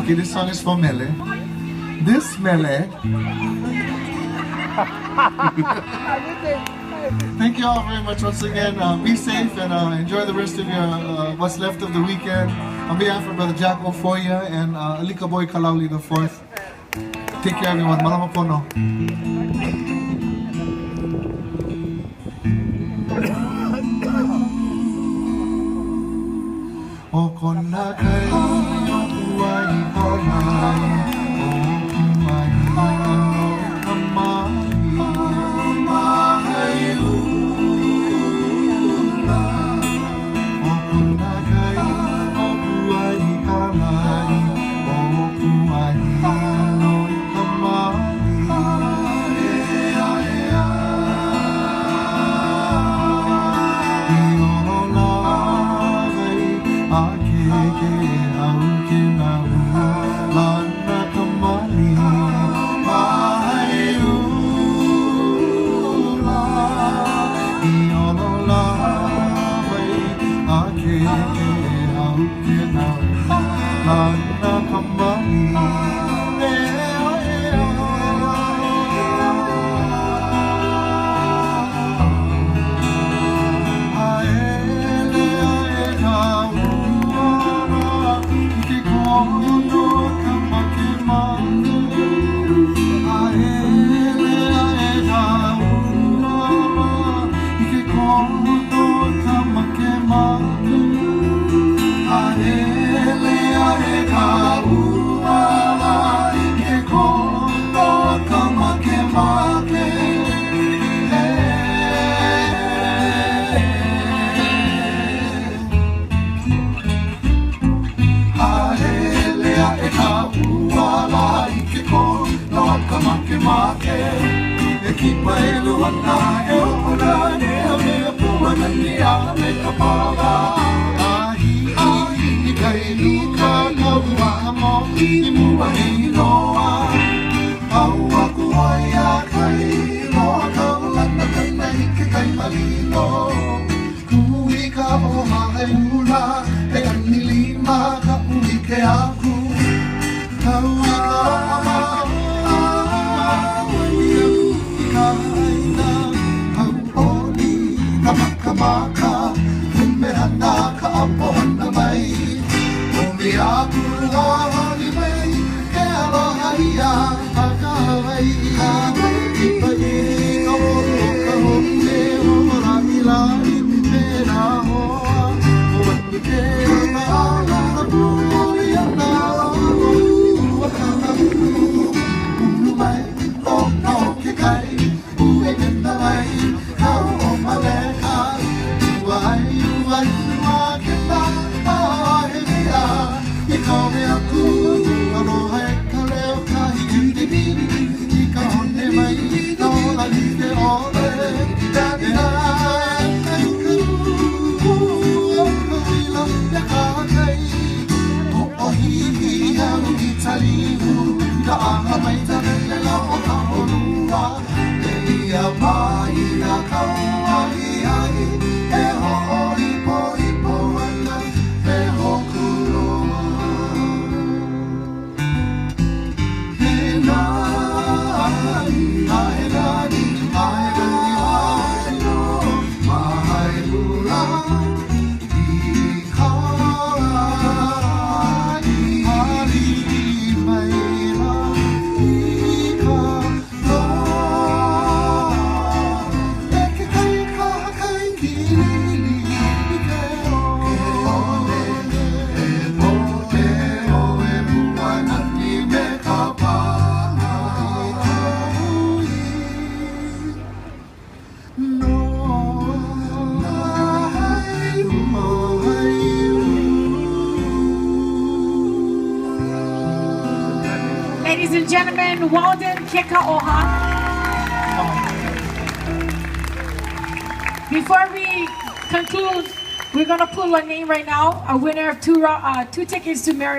Okay, this song is for Mele. This Mele. Thank you all very much once again. Be safe and enjoy the rest of your what's left of the weekend. On behalf of Brother Jack Ofoya and Alika Boy Kalauli the Fourth. Take care, everyone. Malama po no. O kona kai o kuai kolai o kumai o kamai mahai ula o kona kai o kuai kolai o kumai o kamai ea ea Ekipa eluan na eola ne ame puana ni ame kapala ahi ahi kai luka kawa mo imua hiloa au aku ia kai loa kaula na kana ike kai malino kui ka o mai ula e ani lima ka uike aku kaua Maka Kumerana ka apon na may Umiyaku wawali may Kaya lohaya Akaway Ipayi Kaoro kahonde Orami lalim Pera hoa Uwani kera Maala Nabuli Yana Uwakana Umay Ono kikai Uwe nena may Kau o maleka Ladies and gentlemen, Walden Kekaoha. Before we conclude, we're going to pull a name right now, a winner of two tickets to Mary.